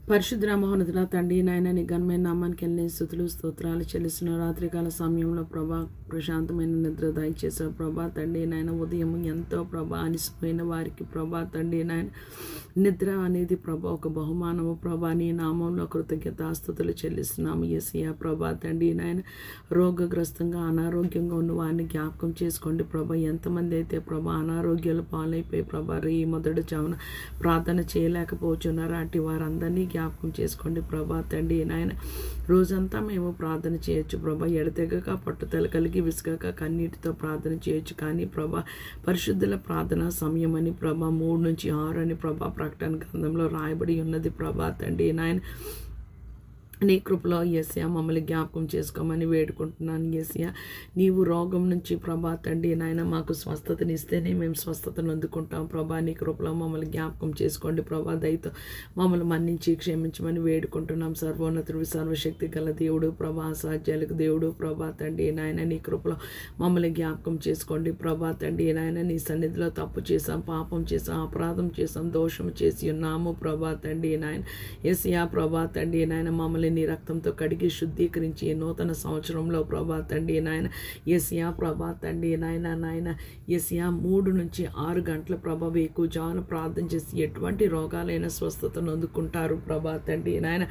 పరిశుద్ధ మహోన్నతుల తండ్రి నాయన నీ ఘనమైన నామానికి వెళ్ళిన స్తుతులు స్తోత్రాలు చెల్లిస్తున్న రాత్రికాల సమయంలో ప్రభా ప్రశాంతమైన నిద్ర దయచేసావు ప్రభా తండ్రి నాయన ఉదయం ఎంతో ప్రభా అనిసిపోయిన వారికి ప్రభా తండ్రి నాయన నిద్ర అనేది ప్రభా ఒక బహుమానము ప్రభా నీ నామంలో కృతజ్ఞతాస్తుతులు చెల్లిస్తున్నాము యేసయ్య ప్రభా తండ్రి నాయన రోగగ్రస్తంగా అనారోగ్యంగా ఉన్న వారిని జ్ఞాపకం చేసుకోండి ప్రభా ఎంతమంది అయితే ప్రభా అనారోగ్యాలు పాలైపోయి ప్రభా మొదటి చావున ప్రార్థన చేయలేకపోతున్నారో అటు వారందరినీ జ్ఞాపకం చేసుకోండి ప్రభా తండ్రి నాయన రోజంతా మేము ప్రార్థన చేయొచ్చు ప్రభా ఎడతెగక పట్టుదల కలిగి విసుగక కన్నీటితో ప్రార్థన చేయొచ్చు కానీ ప్రభా పరిశుద్ధుల ప్రార్థన సమయం అని ప్రభా 3 నుంచి 6 అని ప్రభా ప్రకటన గ్రంథంలో రాయబడి ఉన్నది ప్రభా తండ్రి నాయన నీ కృపలో యేసయ్య మమ్మల్ని జ్ఞాపకం చేసుకోమని వేడుకుంటున్నాను యేసయ్య నీవు రోగం నుంచి ప్రభా తండ్రి నాయన మాకు స్వస్థతనిస్తేనే మేము స్వస్థతను అందుకుంటాం ప్రభా నీ కృపలో మమ్మల్ని జ్ఞాపకం చేసుకోండి ప్రభా దయతో మమ్మల్ని మన్నించి క్షమించమని వేడుకుంటున్నాం సర్వోన్నతుడు సర్వశక్తి గల దేవుడు ప్రభా అసాధ్యాలకు దేవుడు ప్రభా తండ్రి నాయన నీ కృపలో మమ్మల్ని జ్ఞాపకం చేసుకోండి ప్రభా తండ్రి నాయన నీ సన్నిధిలో తప్పు చేసాం పాపం చేసాం అపరాధం చేసాం దోషం చేసి ఉన్నాము ప్రభా తండ్రి నాయన యేసయ్య ప్రభా తండ్రి నాయన మమ్మల్ని నీ రక్తంతో కడిగి శుద్ధీకరించి నూతన సంవత్సరంలో ప్రభా తండ్రి నాయన యేసయ్య ప్రభా తండ్రి నాయన యేసయ్య 3 నుంచి 6 గంటల ప్రభా వేకువజామున ప్రార్థన చేసి ఎటువంటి రోగాలైన స్వస్థతను అందుకుంటారు ప్రభా తండ్రి నాయన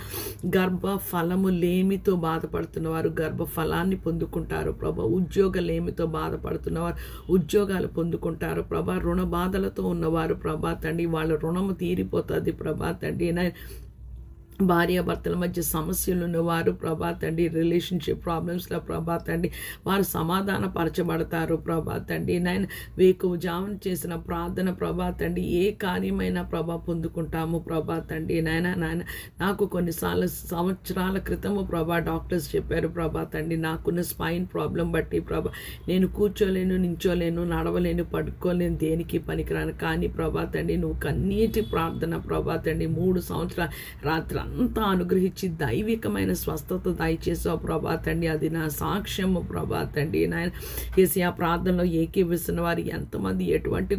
గర్భ ఫలము లేమితో బాధపడుతున్నవారు గర్భ ఫలాన్ని పొందుకుంటారు ప్రభా ఉద్యోగ లేమితో బాధపడుతున్నవారు ఉద్యోగాలు పొందుకుంటారు ప్రభా రుణ బాధలతో ఉన్నవారు ప్రభా తండ్రి వాళ్ళ రుణము తీరిపోతుంది ప్రభా తండ్రి నాయన భార్యాభర్తల మధ్య సమస్యలు ఉన్నవారు ప్రభా తండ్రి రిలేషన్షిప్ ప్రాబ్లమ్స్లో ప్రభా తండ్రి వారు సమాధాన పరచబడతారు ప్రభా తండ్రి నాయన వేకువజామున చేసిన ప్రార్థన ప్రభా తండ్రి ఏ కార్యమైనా ప్రభా పొందుకుంటాము ప్రభా తండ్రి నాయన నాకు కొన్నిసార్లు సంవత్సరాల క్రితము ప్రభా డాక్టర్స్ చెప్పారు ప్రభా తండ్రి నాకున్న స్పైన్ ప్రాబ్లం బట్టి ప్రభా నేను కూర్చోలేను నించోలేను నడవలేను పడుకోలేను దేనికి పనికిరాను కానీ ప్రభా తండ్రి నువ్వు కన్నీటి ప్రార్థన ప్రభా తండ్రి 3 సంవత్సరాల రాత్రి అంతా అనుగ్రహించి దైవికమైన స్వస్థత దయచేసావు ప్రభా తండ్రి అది నా సాక్ష్యము ప్రభా తండ్రి నాయన యేసయ్య ప్రార్థనలో ఏకీవిస్తున్న వారు ఎంతమంది ఎటువంటి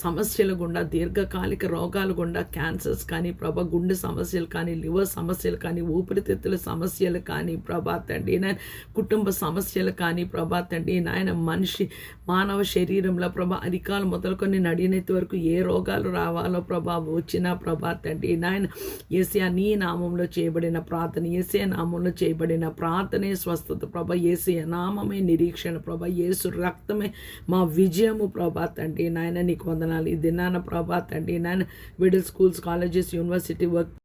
సమస్యలు గుండా దీర్ఘకాలిక రోగాలు గుండా క్యాన్సర్స్ కానీ ప్రభా గుండె సమస్యలు కానీ లివర్ సమస్యలు కానీ ఊపిరితిత్తుల సమస్యలు కానీ ప్రభా తండ్రి నాయన కుటుంబ సమస్యలు కానీ ప్రభా తండ్రి నాయన మానవ శరీరంలో ప్రభా అధికాలు మొదలుకొని నడినెత్తి వరకు ఏ రోగాలు రావాలో ప్రభా వచ్చినా ప్రభా తండ్రి నాయన యేసయ్య నీ నామంలో చేయబడిన ప్రార్థన యేసయ్య నామంలో చేయబడిన ప్రార్థనే స్వస్థత ప్రభా యేసయ్య నామమే నిరీక్షణ ప్రభా యేసు రక్తమే మా విజయము ప్రభా తండ్రి నాయన నీకు వందనాలు ఈ దినాన ప్రభా తండ్రి నాయన middle schools colleges university work